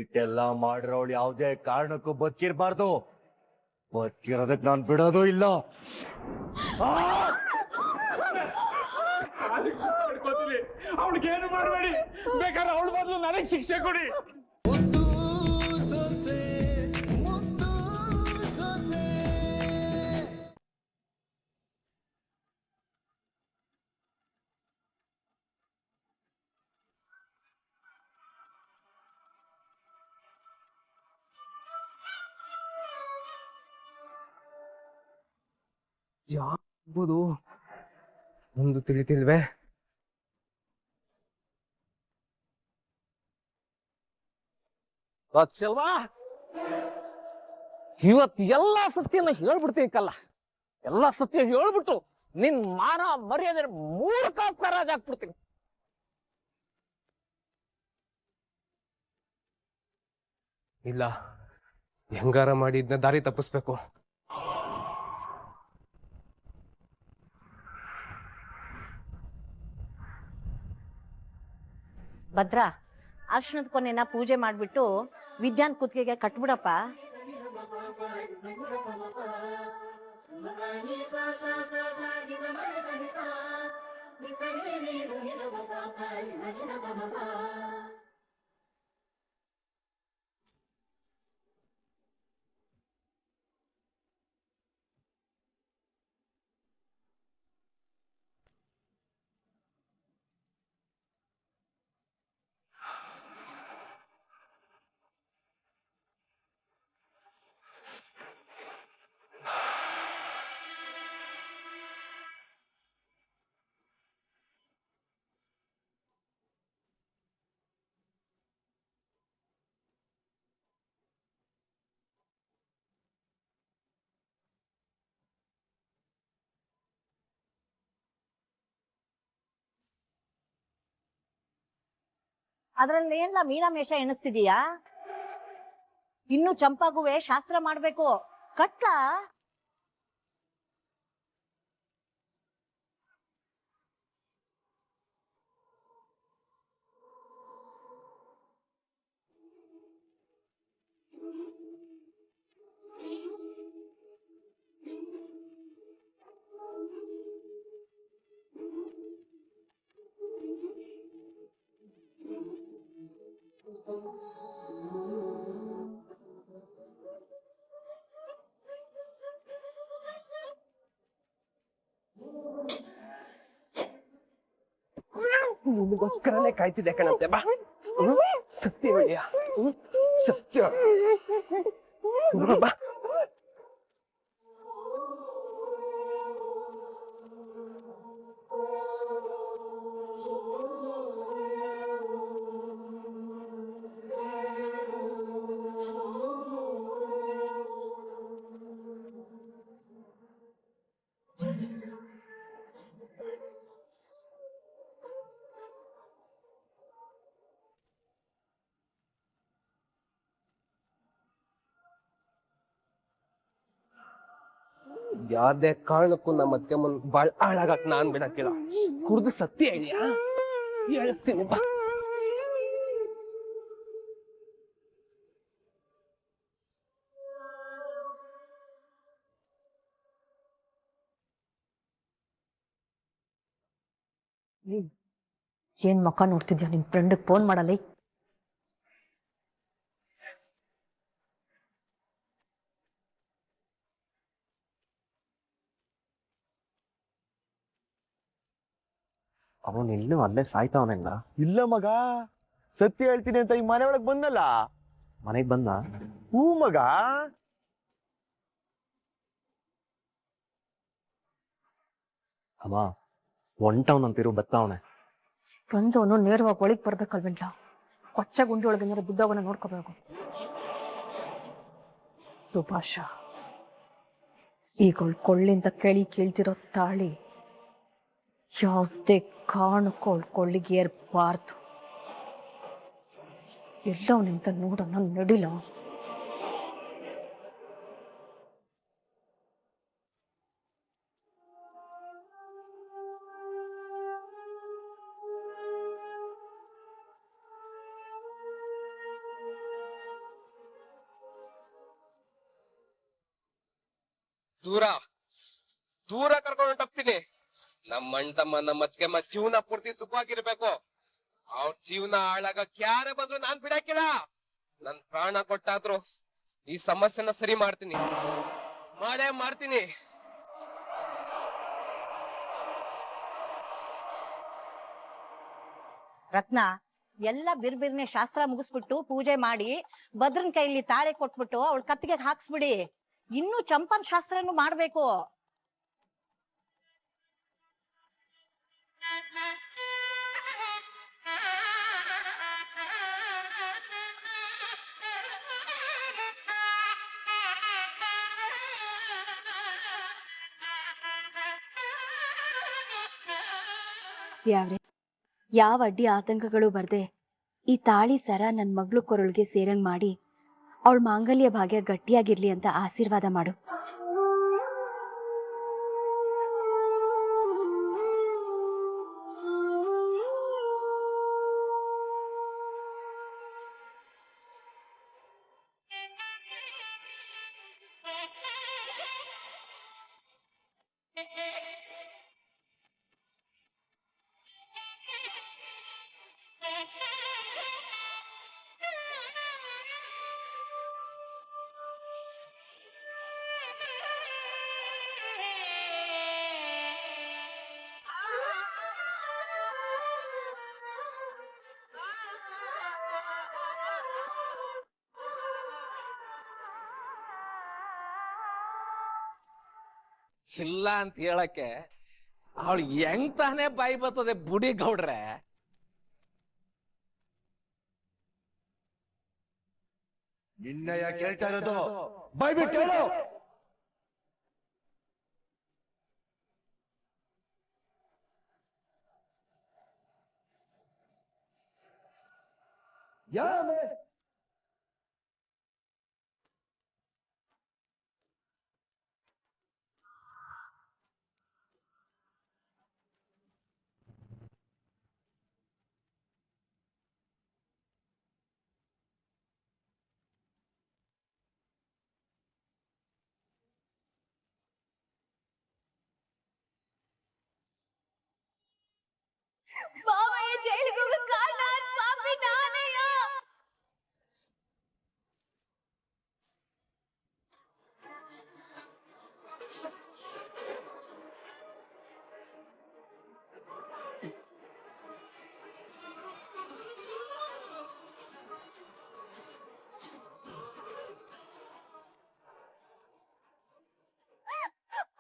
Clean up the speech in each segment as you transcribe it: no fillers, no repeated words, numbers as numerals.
ಇಟ್ಟೆಲ್ಲ ಮಾಡಿರೋಳು ಯಾವುದೇ ಕಾರಣಕ್ಕೂ ಬದುಕಿರ್ಬಾರ್ದು. ಬದುಕಿರೋದಕ್ಕೆ ನಾನು ಬಿಡೋದು ಇಲ್ಲ. ಅವಳಿಗೆ ಏನು ಮಾಡಬೇಡಿ, ಬೇಕಾದ್ರೆ ಅವಳ ಬದಲು ನನಗೆ ಶಿಕ್ಷೆ ಕೊಡಿ. ಯಾವುದು ಒಂದು ತಿಳಿತಿಲ್ವೇ? ಗೊತ್ತಿಲ್ವಾ? ಇವತ್ತು ಎಲ್ಲ ಸತ್ಯನ ಹೇಳ್ಬಿಡ್ತೀಕಲ್ಲ. ಎಲ್ಲ ಸತ್ಯ ಹೇಳ್ಬಿಟ್ಟು ನಿನ್ ಮಾನ ಮರ್ಯಾದೆ 3 ಕಾಸು ಸರಾಜ್ ಹಾಕ್ಬಿಡ್ತೀನಿ. ಇಲ್ಲ, ಹೆಂಗಾರ ಮಾಡಿ ಇದನ್ನ ದಾರಿ ತಪ್ಪಿಸ್ಬೇಕು. ಭದ್ರ, ಅರ್ಶನದ ಕೊನೆನ ಪೂಜೆ ಮಾಡ್ಬಿಟ್ಟು ವಿದ್ಯಾನ್ ಕುತ್ತಿಗೆಗೆ ಕಟ್ಬಿಡಪ್ಪ. ಅದ್ರಲ್ಲಿ ಏನ್ಲ ಮೀನಾಮೇಷ ಎಣಿಸ್ತಿದೀಯಾ? ಇನ್ನು ಚಂಪಾಗುವೆ ಶಾಸ್ತ್ರ ಮಾಡ್ಬೇಕು. ಕಟ್ಲಾ? ನಿಮಗೋಸ್ಕರನೇ ಕಾಯ್ತಿದ್ದೆ ಕಣಂತೆ. ಬಾ, ಸತ್ಯ ಹೇಳಿಯ, ಸತ್ಯ ಬಾ. ಯಾವ್ದೇ ಕಾರಣಕ್ಕೂ ನಮ್ಮ ಅತ್ತೆಮ್ಮನ್ ಬಾಳ್ ಹಾಳಾಗಕ್ ನಾನ್ ಬಿಡಕ್ಕಿಲ್ಲ. ಕುಡ್ದು ಸತ್ಯ ಹೇಳಿಯಾ, ಹೇಳಿಸ್ತೀನಿ ಬಾ. ಏನ್ ಮಕ್ಕ ನೋಡ್ತಿದ್ಯಾ? ನಿನ್ ಫ್ರೆಂಡ್ ಫೋನ್ ಮಾಡಲಿ. ಅವನು ಇನ್ನೂ ಅಲ್ಲೇ ಸಾಯ್ತಾವನೆಲ್ಲ. ಇಲ್ಲ ಮಗ, ಸತ್ಯ ಹೇಳ್ತೀನಿ ಅಂತ ಈ ಮನೆ ಒಳಗ್ ಬಂದಲ್ಲ. ಮನೆಗ್ ಬಂದ? ಹೂ ಮಗ. ಅಮ್ಮ, ಒಂಟವನಂತಿರು ಬತ್ತಾವನೆ. ಬಂದವನು ನೇರವಾಗಿ ಒಳಗ್ ಬರ್ಬೇಕಲ್ವಿಲ್ಲ. ಕೊಚ್ಚ ಗುಂಡಿ ಒಳಗೆ ಬಿದ್ದವನ್ನ ನೋಡ್ಕೋಬೇಕು. ಸುಭಾಷ, ಈಗ ಕೊಳ್ಳಿಂದ ಕೇಳ್ತಿರೋ ತಾಳಿ ಯಾವುದೇ ಕಾರಣಕ್ಕೂ ಕೊಳ್ಳಿಗೆ ಏರ್ಬಾರ್ದು. ಎಲ್ಲವನಿಂದ ನೋಡೋಣ, ನಡಿಲ. ದೂರ ದೂರ ಕರ್ಕೊಂಡು ಹೊಂಟೋಗ್ತೀನಿ. ನಮ್ಮ ಅಣ್ಣ ತಮ್ಮ ನಮ್ಮ ಅತ್ತಿಗೆಮ್ಮ ಜೀವನ ಪೂರ್ತಿ ಸುಖವಾಗಿರ್ಬೇಕು. ಅವ್ರ ಜೀವನ ಹಾಳಾಗಕ್ ಯಾರೇ ಬಂದ್ರು ನಾನ್ ಬಿಡಾಕಿಲ್ಲ. ನನ್ ಪ್ರಾಣ ಕೊಟ್ಟಾದ್ರು ಈ ಸಮಸ್ಯೆನ ಸರಿ ಮಾಡ್ತೀನಿ, ಮಾಡೇ ಮಾಡ್ತೀನಿ. ರತ್ನ, ಎಲ್ಲ ಬಿರ್ಬಿರ್ನೆ ಶಾಸ್ತ್ರ ಮುಗಿಸ್ಬಿಟ್ಟು ಪೂಜೆ ಮಾಡಿ ಭದ್ರನ್ ಕೈಲಿ ತಾಳೆ ಕೊಟ್ಬಿಟ್ಟು ಅವಳ ಕತ್ತಿಗೆ ಹಾಕ್ಸ್ಬಿಡಿ. ಇನ್ನು ಚಂಪನ್ ಶಾಸ್ತ್ರನು ಮಾಡ್ಬೇಕು. ದ್ಯಾವ್ರೆ, ಯಾವ ಅಡ್ಡಿ ಆತಂಕಗಳು ಬರ್ದೆ ಈ ತಾಳಿ ಸರ ನನ್ನ ಮಗಳು ಕೊರಳಿಗೆ ಸೇರಂಗ್ ಮಾಡಿ ಅವಳ ಮಾಂಗಲ್ಯ ಭಾಗ್ಯ ಗಟ್ಟಿಯಾಗಿರ್ಲಿ ಅಂತ ಆಶೀರ್ವಾದ ಮಾಡು. ಇಲ್ಲ ಅಂತ ಹೇಳಕ್ಕೆ ಅವಳು ಹೆಂಗ್ ತಾನೇ ಬಾಯಿ ಬರ್ತದೆ ಬುಡಿ ಗೌಡ್ರೆ. ನಿನ್ನ ಯಾಕೆ ಹೇಳ್ತಾ ಇರೋದು? ಬಾಯ್ಬಿಟ್ಟು ಹೇಳು. ಯಾರೇ ಮಾವಯ್ಯ ಜೈಲಿಗೆ ಹೋಗೋ ಕಾರಣ ಪಾಪಿ ನಾನೇಯ.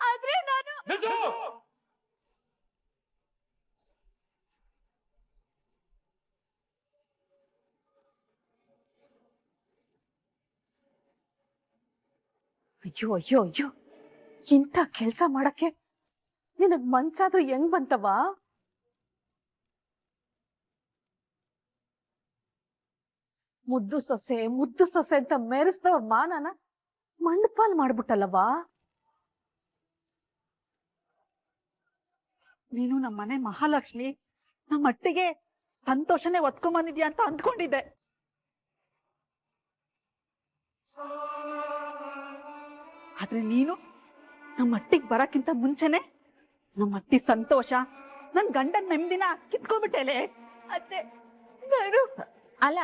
ಆದ್ರೆ ನಾನು ಅಯ್ಯೋ ಅಯ್ಯೋ ಅಯ್ಯೋ, ಇಂಥ ಕೆಲ್ಸ ಮಾಡಕ್ಕೆ ನಿನಗ್ ಮನ್ಸಾದ್ರೂ ಹೆಂಗ್ ಬಂತವ? ಮುದ್ದು ಸೊಸೆ ಅಂತ ಮೆರೆಸ್ದವ್ರ ಮಾನನ ಮಂಡಪಾಲ್ ಮಾಡ್ಬಿಟ್ಟಲ್ಲವಾ? ನೀನು ನಮ್ಮನೆ ಮಹಾಲಕ್ಷ್ಮಿ, ನಮ್ಮ ಅಟ್ಟಿಗೆ ಸಂತೋಷನೇ ಒತ್ಕೊಂಬಂದಿದ್ಯಾ ಅಂತ ಅಂದ್ಕೊಂಡಿದ್ದೆ. ಆದ್ರೆ ನೀನು ನಮ್ಮ ಅಟ್ಟಿಗೆ ಬರಕ್ಕಿಂತ ಮುಂಚೆನೆ ನಮ್ಮ ಅಟ್ಟಿ ಸಂತೋಷ, ನನ್ ಗಂಡನ್ ನೆಮ್ಮದಿನ ಕಿತ್ಕೊಂಡ್ಬಿಟ್ಟೆಲೆ. ಅತ್ತೆ, ಅಲ್ಲ,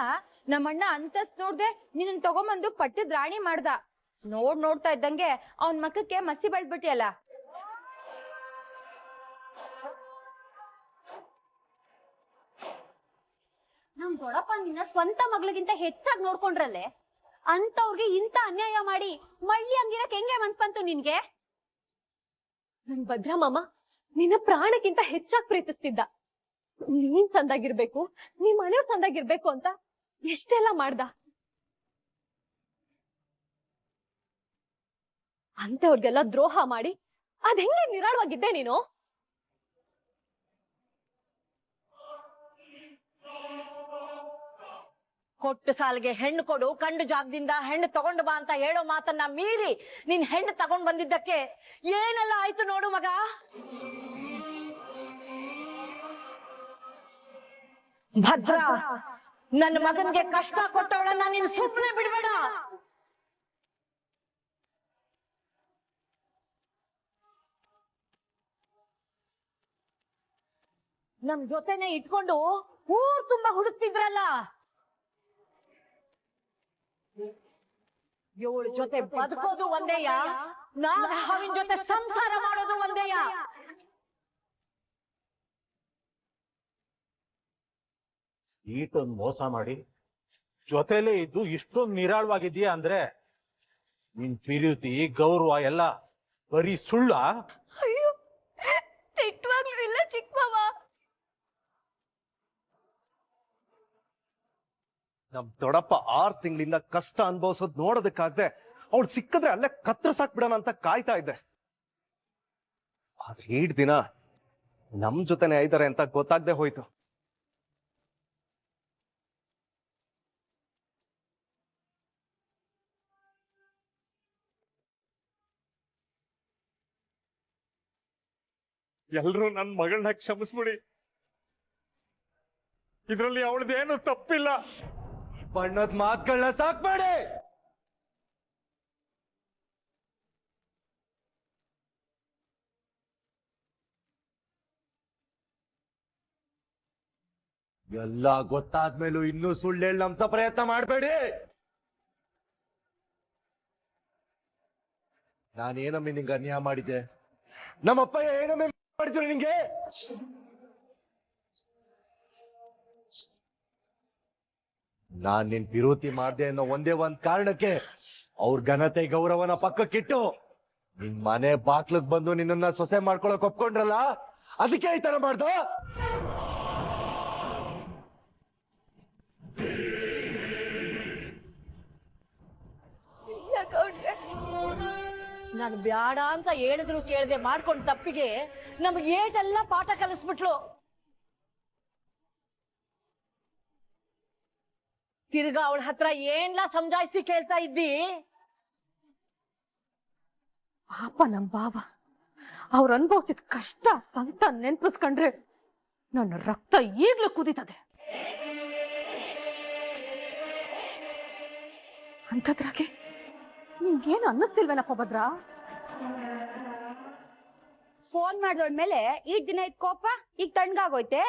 ನಮ್ಮಣ್ಣ ಅಂತಸ್ ನೋಡ್ದೆ ನಿನ್ನ ತಗೊಂಬಂದು ಪಟ್ಟದ್ ರಾಣಿ ಮಾಡ್ದ. ನೋಡ್ತಾ ಇದ್ದಂಗೆ ಅವನ್ ಮಕ್ಕಕ್ಕೆ ಮಸಿ ಬೆಳ್ದ್ಬಿಟ್ಟಿಯಲ್ಲ. ನಮ್ ದೊಡ್ಡಪ್ಪ ನಿನ್ನ ಸ್ವಂತ ಮಗಳಿಗಿಂತ ಹೆಚ್ಚಾಗಿ ನೋಡ್ಕೊಂಡ್ರಲ್ಲೇ, ಅಂತವ್ರಿಗೆ ಇಂತ ಅನ್ಯಾಯ ಮಾಡಿ ಮಳ್ಳಿ ಹಂಗಿರಕ್ ಹೆಂಗೆ ಮನ್ಸ್ ಬಂತು ನಿನ್ಗೆ? ನನ್ ಭದ್ರಮಾಮ ನಿನ್ನ ಪ್ರಾಣಕ್ಕಿಂತ ಹೆಚ್ಚಾಗಿ ಪ್ರೀತಿಸ್ತಿದ್ದ. ನೀನ್ ಸಂದಾಗಿರ್ಬೇಕು, ನಿಮ್ ಮನೆಯವ್ರ ಸಂದಾಗಿರ್ಬೇಕು ಅಂತ ಎಷ್ಟೆಲ್ಲ ಮಾಡ್ದ. ಅಂತವ್ರಿಗೆಲ್ಲ ದ್ರೋಹ ಮಾಡಿ ಅದ್ ಹೆಂಗೆ ನಿರಾಳವಾಗಿದ್ದೆ ನೀನು? ಕೊಟ್ಟು ಸಾಲಿಗೆ ಹೆಣ್ಣು ಕೊಡು, ಕಂಡು ಜಾಗದಿಂದ ಹೆಣ್ಣು ತಗೊಂಡು ಬಾ ಅಂತ ಹೇಳೋ ಮಾತನ್ನ ಮೀರಿ ನೀನ್ ಹೆಣ್ಣು ತಗೊಂಡ್ ಬಂದಿದ್ದಕ್ಕೆ ಏನೆಲ್ಲ ಆಯ್ತು ನೋಡು ಮಗ. ಭದ್ರ, ನನ್ನ ಮಗನ್ಗೆ ಕಷ್ಟ ಕೊಟ್ಟವಳನ್ನ ನೀನು ಸುಮ್ಮನೆ ಬಿಡ್ಬೇಡ. ನಮ್ ಜೊತೆನೆ ಇಟ್ಕೊಂಡು ಊರ್ ತುಂಬಾ ಹುಡುಕ್ತಿದ್ರಲ್ಲ, ಇವಳ ಜೊತೆ ಬದುಕೋದು ಒಂದೇಯ, ನಾಗ ಹಾವಿನ ಜೊತೆ ಸಂಸಾರ ಮಾಡೋದು ಒಂದೇಯ. ಈಟೊಂದು ಮೋಸ ಮಾಡಿ ಜೊತೆಲೇ ಇದ್ದು ಇಷ್ಟೊಂದು ನಿರಾಳವಾಗಿದೆಯಾ ಅಂದ್ರೆ ನಿನ್ ಪ್ರೀತಿ ಗೌರವ ಎಲ್ಲ ಬರೀ ಸುಳ್ಳ? ಅಯ್ಯೋ, ತಿಟ್ಟುವಾಗ್ಲೂ ಇಲ್ಲ ಚಿಕ್ಕ ಮಾವ. ನಮ್ ದೊಡ್ಡಪ್ಪ 6 ತಿಂಗಳಿಂದ ಕಷ್ಟ ಅನುಭವಿಸೋದ್ ನೋಡೋದಕ್ಕಾಗದೆ ಅವ್ಳು ಸಿಕ್ಕಿದ್ರೆ ಅಲ್ಲೇ ಕತ್ತರಿಸಾಕ್ ಬಿಡೋಣ ಅಂತ ಕಾಯ್ತಾ ಇದ್ದೆ. ಆದ್ರೆ 8 ದಿನ ನಮ್ ಜೊತೆನೆ ಇದ್ದಾರೆ ಅಂತ ಗೊತ್ತಾಗ್ದೆ ಹೋಯ್ತು. ಎಲ್ರೂ ನನ್ ಮಗಳನ್ನ ಕ್ಷಮಿಸ್ಬಿಡಿ. ಇದ್ರಲ್ಲಿ ಅವಳದೇನು ತಪ್ಪಿಲ್ಲ. ಬಣ್ಣದ ಮಾತುಗಳನ್ನ ಸಾಕ್ಬೇಡಿ. ಎಲ್ಲ ಗೊತ್ತಾದ್ಮೇಲೂ ಇನ್ನೂ ಸುಳ್ಳು ಹೇಳಿ ನಂಸ ಪ್ರಯತ್ನ ಮಾಡಬೇಡಿ. ನಾನೇನಮ್ಮಿ ನಿಂಗೆ ಅನ್ಯಾಯ ಮಾಡಿದ್ದೆ? ನಮ್ಮಪ್ಪ ಏನಮ್ಮಿ ಮಾಡಿದ್ರು ನಿಂಗೆ? ನಾನ್ ನಿನ್ ವಿರೋಧಿ ಮಾಡ್ದೆ ಅನ್ನೋ ಒಂದೇ ಒಂದ್ ಕಾರಣಕ್ಕೆ ಅವ್ರ ಘನತೆ ಗೌರವನ ಪಕ್ಕಕ್ಕಿಟ್ಟು ನಿನ್ ಮನೆ ಬಾಕ್ಲಕ್ ಬಂದು ನಿನ್ನನ್ನ ಸೊಸೆ ಮಾಡ್ಕೊಳಕ್ ಒಪ್ಕೊಂಡ್ರಲ್ಲ, ಅದಕ್ಕೆ ಈ ತರ ಮಾಡ್ದ? ನಾನು ಬ್ಯಾಡ ಅಂತ ಹೇಳಿದ್ರು ಕೇಳದೆ ಮಾಡ್ಕೊಂಡ್ ತಪ್ಪಿಗೆ ನಮ್ಗೆ ಏಟೆಲ್ಲ ಪಾಠ ಕಲಿಸ್ಬಿಟ್ಲು. ತಿರ್ಗಾ ಅವಳ ಹತ್ರ ಏನ್ಲಾ ಸಮಜಾಯಿಸಿ ಕೇಳ್ತಾ ಇದ್ದಿ? ಪಾಪ ನಮ್ ಬಾವ ಅವ್ರು ಅನುಭವಿಸಿದ ಕಷ್ಟ ಸಂತ ನೆನ್ಪಿಸ್ಕೊಂಡ್ರೆ ನನ್ನ ರಕ್ತ ಈಗ್ಲೂ ಕುದೀತದೆ. ಅಂಥದ್ರಾಗೆ ನಿಂಗೇನು ಅನ್ನಿಸ್ತಿಲ್ವೇನಪ್ಪ ಭದ್ರ? ಫೋನ್ ಮಾಡಿದವಳ ಮೇಲೆ ಇಟ್ ದಿನ ಇದ್ ಕೋಪ ಈಗ ತಣ್ಣಗಾಗೋಯ್ತೆ.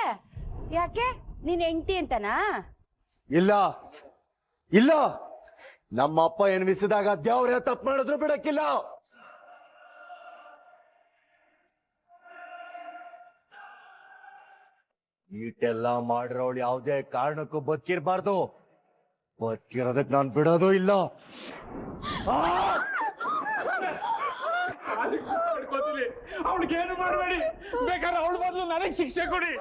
ಯಾಕೆ ನೀನ್ ಹೆಂಡತಿ ಅಂತನಾ? ಇಲ್ಲ ಇಲ್ಲ, ನಮ್ಮ ಅಪ್ಪ ಎನ್ವಿಸಿದಾಗ ದೇವ್ರೇ ತಪ್ಪು ಮಾಡಿದ್ರು ಬಿಡಕ್ಕಿಲ್ಲ. ಈಟೆಲ್ಲ ಮಾಡಿರೋಳು ಯಾವುದೇ ಕಾರಣಕ್ಕೂ ಬದುಕಿರ್ಬಾರ್ದು. ಬದುಕಿರೋದಕ್ಕೆ ನಾನು ಬಿಡೋದು ಇಲ್ಲ. ಅವಳಿಗೆ ಏನು ಮಾಡಬೇಡಿ, ಬೇಕಾದ್ರೆ ಅವಳ ಬದಲು ನನಗೆ ಶಿಕ್ಷೆ ಕೊಡಿ.